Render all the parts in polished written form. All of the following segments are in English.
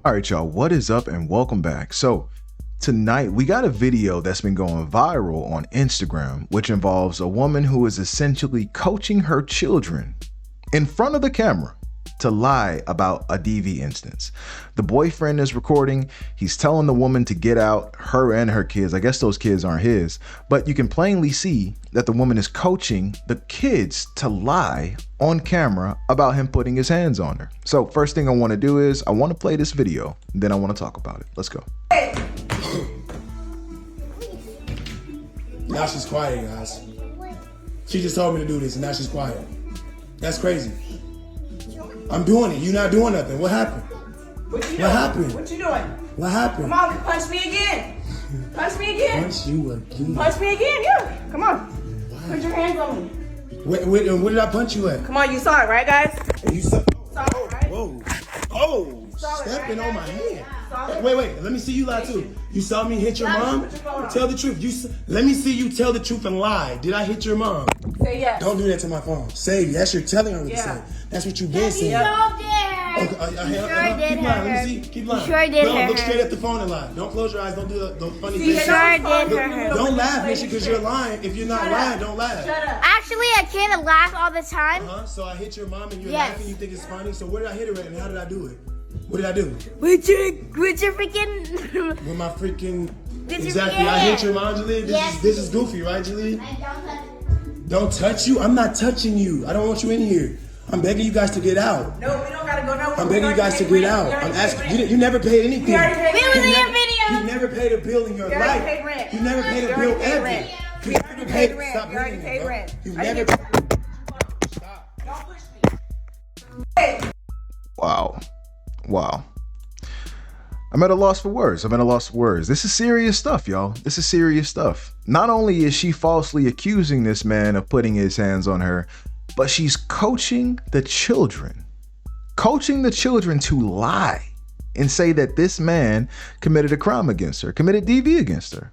All right, y'all, what is up and welcome back. So tonight we got a video that's been going viral on Instagram, which involves a woman who is essentially coaching her children in front of the camera to lie about a DV instance. The boyfriend is recording. He's telling the woman to get out, her and her kids. I guess those kids aren't his, but you can plainly see that the woman is coaching the kids to lie on camera about him putting his hands on her. So first thing I want to do is I want to play this video, then I want to talk about it. Let's go. Now she's quiet, guys. She just told me to do this and now she's quiet. That's crazy. I'm doing it. You're not doing nothing. What happened? What you doing? What happened? What you doing? What happened? Come on, punch me again. Punch me again. Punch you again. Punch me again, yeah. Come on. Why? Put your hands on me. Where did I punch you at? Come on, you saw it, right, guys? You saw. Saw it, right? Whoa. Oh, Saw it, stepping right? on my hand. Saw it. Wait. Let me see you lie too. You saw me hit your mom? Put your phone on. Tell the truth. Let me see you tell the truth and lie. Did I hit your mom? Say yes. Don't do that to my phone. Say that's you're telling her what to say. That's what you've been saying. Okay, keep lying. Let me see. Keep lying. Sure did No, hurt look her. straight at the phone and lie. Don't close your eyes. Don't do the funny See, things. Sure did hurt Look, her. don't laugh, Misha, because you're lying. If you're not Shut up. lying, don't laugh. Shut up. Actually, I can't laugh all the time. So I hit your mom and you're Yes. laughing. You think it's funny. So where did I hit her at and how did I do it? What did I do? With your freaking. With my freaking. With your Exactly. I hit your hand. mom, Jaleel. Yes. This is goofy, right, Jaleel? Don't touch you. I'm not touching you. I don't want you in here. I'm begging you guys to get out. No, we don't gotta go nowhere. I'm begging you guys to get out. I'm asking. You never paid anything. We already paid We was in rent. your video. You never paid a bill in your You already life. paid rent. You never paid a You bill already paid ever. rent. You You never already paid rent. Stop You already hitting me, paid bro. rent. You Are you never. getting- Stop. Don't push me. Hey. Wow. I'm at a loss for words. This is serious stuff, y'all. This is serious stuff. Not only is she falsely accusing this man of putting his hands on her, but she's coaching the children to lie and say that this man committed a crime against her, committed DV against her.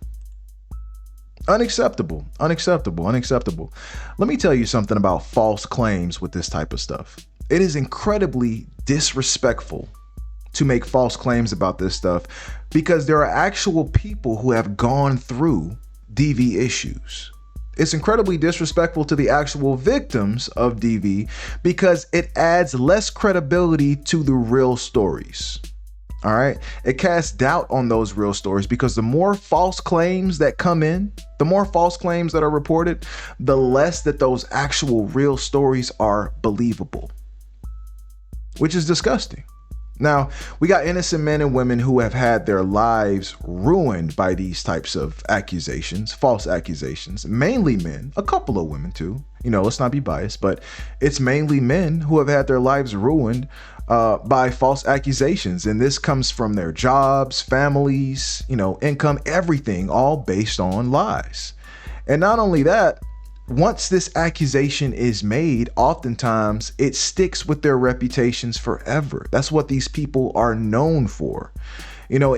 Unacceptable. Let me tell you something about false claims with this type of stuff. It is incredibly disrespectful to make false claims about this stuff because there are actual people who have gone through DV issues. It's incredibly disrespectful to the actual victims of DV because it adds less credibility to the real stories. All right. It casts doubt on those real stories because the more false claims that come in, the more false claims that are reported, the less that those actual real stories are believable, which is disgusting. Now, we got innocent men and women who have had their lives ruined by these types of accusations, false accusations, mainly men, a couple of women too. Let's not be biased, but it's mainly men who have had their lives ruined by false accusations. And this comes from their jobs, families, income, everything, all based on lies. And not only that, once this accusation is made, oftentimes it sticks with their reputations forever. That's what these people are known for.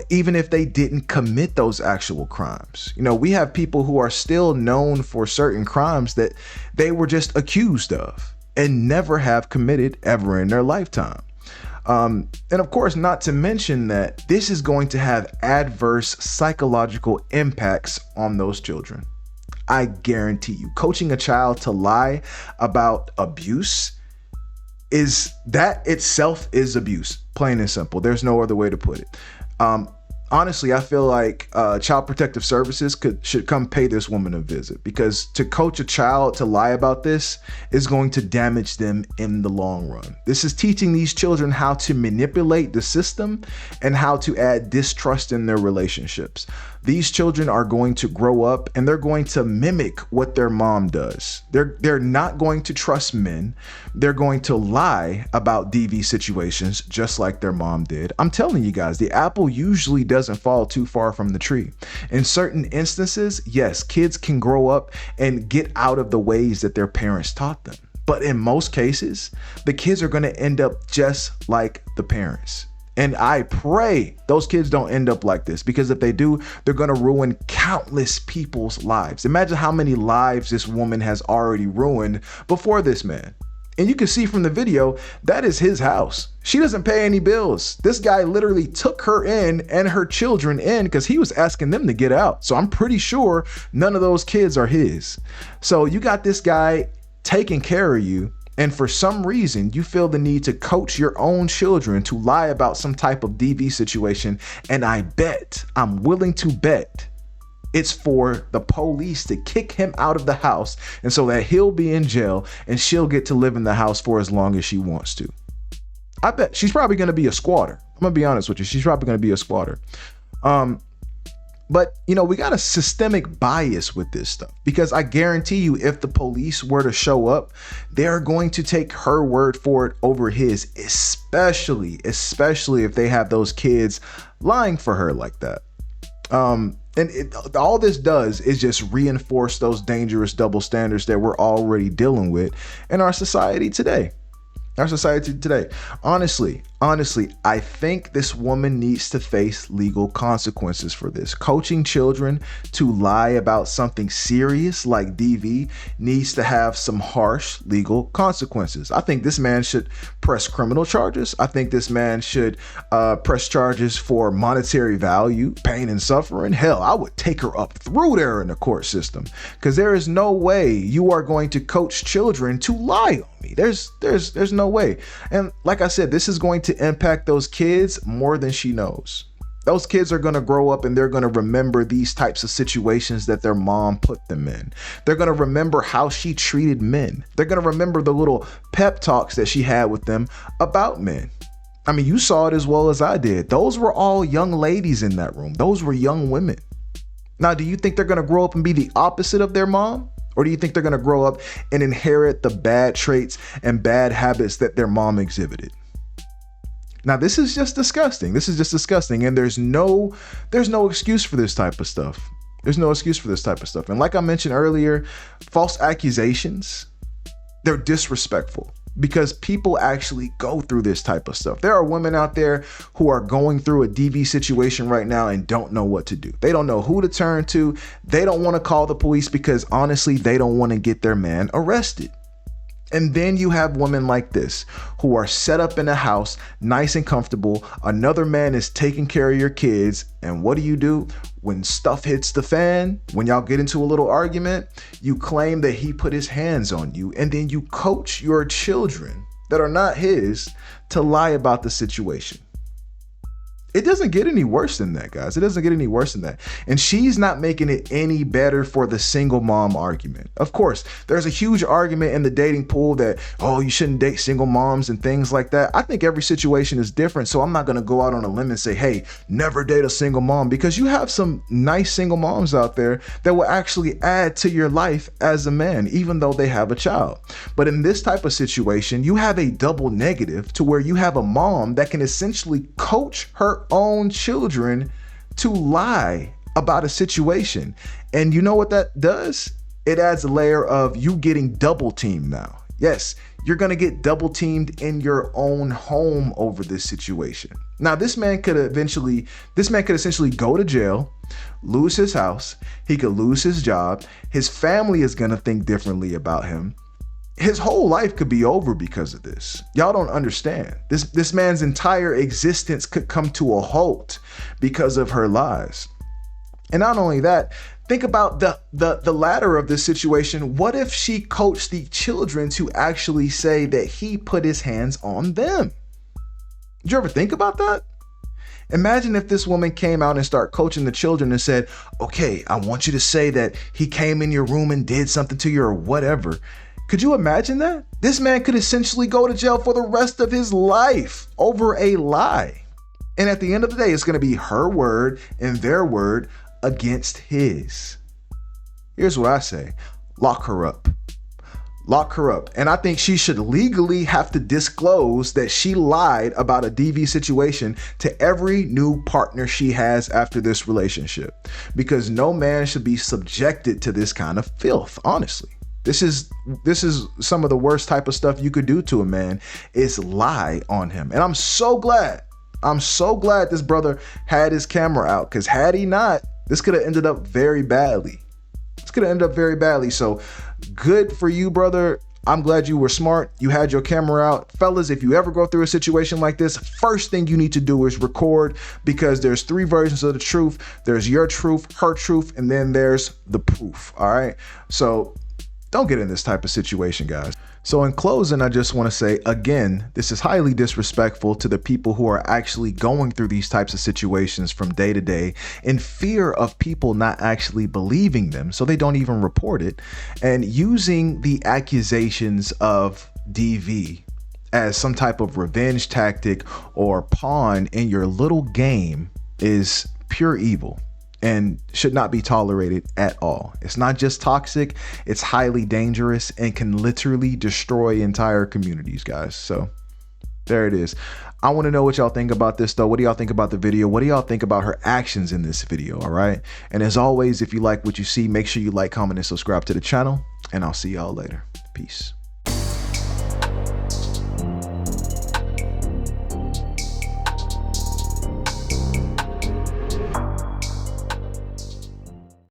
Even if they didn't commit those actual crimes. We have people who are still known for certain crimes that they were just accused of and never have committed ever in their lifetime. And of course, not to mention that this is going to have adverse psychological impacts on those children. I guarantee you, coaching a child to lie about abuse that itself is abuse, plain and simple. There's no other way to put it. Honestly, I feel like Child Protective Services should come pay this woman a visit because to coach a child to lie about this is going to damage them in the long run. This is teaching these children how to manipulate the system and how to add distrust in their relationships. These children are going to grow up and they're going to mimic what their mom does. They're not going to trust men. They're going to lie about DV situations just like their mom did. I'm telling you guys, the apple usually doesn't fall too far from the tree. In certain instances, yes, kids can grow up and get out of the ways that their parents taught them. But in most cases, the kids are going to end up just like the parents. And I pray those kids don't end up like this, because if they do, they're going to ruin countless people's lives. Imagine how many lives this woman has already ruined before this man. And you can see from the video, that is his house. She doesn't pay any bills. This guy literally took her in and her children in because he was asking them to get out. So I'm pretty sure none of those kids are his. So you got this guy taking care of you. And for some reason, you feel the need to coach your own children to lie about some type of DV situation. And I'm willing to bet, it's for the police to kick him out of the house, and so that he'll be in jail and she'll get to live in the house for as long as she wants to. I bet she's probably going to be a squatter. I'm going to be honest with you. She's probably going to be a squatter. But, we got a systemic bias with this stuff, because I guarantee you, if the police were to show up, they're going to take her word for it over his, especially if they have those kids lying for her like that. All this does is just reinforce those dangerous double standards that we're already dealing with in our society today. Honestly, I think this woman needs to face legal consequences for this. Coaching children to lie about something serious like DV needs to have some harsh legal consequences. I think this man should press criminal charges. I think this man should press charges for monetary value, pain and suffering. Hell, I would take her up through there in the court system, because there is no way you are going to coach children to lie on me. There's no way. And like I said, this is going to impact those kids more than she knows. Those kids are going to grow up and they're going to remember these types of situations that their mom put them in. They're going to remember how she treated men. They're going to remember the little pep talks that she had with them about men. I mean, you saw it as well as I did. Those were all young ladies in that room. Those were young women. Now, do you think they're going to grow up and be the opposite of their mom? Or do you think they're going to grow up and inherit the bad traits and bad habits that their mom exhibited? Now, this is just disgusting. And there's no excuse for this type of stuff. And like I mentioned earlier, false accusations, they're disrespectful, because people actually go through this type of stuff. There are women out there who are going through a DV situation right now and don't know what to do. They don't know who to turn to. They don't want to call the police because honestly, they don't want to get their man arrested. And then you have women like this who are set up in a house, nice and comfortable. Another man is taking care of your kids. And what do? When stuff hits the fan, when y'all get into a little argument, you claim that he put his hands on you. And then you coach your children that are not his to lie about the situation. It doesn't get any worse than that, guys. It doesn't get any worse than that. And she's not making it any better for the single mom argument. Of course, there's a huge argument in the dating pool that, you shouldn't date single moms and things like that. I think every situation is different. So I'm not going to go out on a limb and say, hey, never date a single mom, because you have some nice single moms out there that will actually add to your life as a man, even though they have a child. But in this type of situation, you have a double negative to where you have a mom that can essentially coach her own children to lie about a situation. And you know what that does? It adds a layer of you getting double teamed now. Yes, you're going to get double teamed in your own home over this situation. Now, this man could essentially go to jail, lose his house. He could lose his job. His family is going to think differently about him. His whole life could be over because of this. Y'all don't understand. This man's entire existence could come to a halt because of her lies. And not only that, think about the latter of this situation. What if she coached the children to actually say that he put his hands on them? Did you ever think about that? Imagine if this woman came out and started coaching the children and said, okay, I want you to say that he came in your room and did something to you or whatever. Could you imagine that? This man could essentially go to jail for the rest of his life over a lie. And at the end of the day, it's going to be her word and their word against his. Here's what I say. Lock her up. Lock her up. And I think she should legally have to disclose that she lied about a DV situation to every new partner she has after this relationship, because no man should be subjected to this kind of filth, honestly. This is some of the worst type of stuff you could do to a man, is lie on him. And I'm so glad this brother had his camera out, because had he not, this could have ended up very badly. So good for you, brother. I'm glad you were smart. You had your camera out. Fellas, if you ever go through a situation like this, first thing you need to do is record, because there's 3 versions of the truth. There's your truth, her truth, and then there's the proof. All right. So don't get in this type of situation, guys. So in closing, I just want to say, again, this is highly disrespectful to the people who are actually going through these types of situations from day to day in fear of people not actually believing them, so they don't even report it, and using the accusations of DV as some type of revenge tactic or pawn in your little game is pure evil and should not be tolerated at all. It's not just toxic, it's highly dangerous and can literally destroy entire communities, guys. So there it is. I want to know what y'all think about this though. What do y'all think about the video? What do y'all think about her actions in this video? All right. And as always, if you like what you see, make sure you like, comment, and subscribe to the channel, and I'll see y'all later. Peace.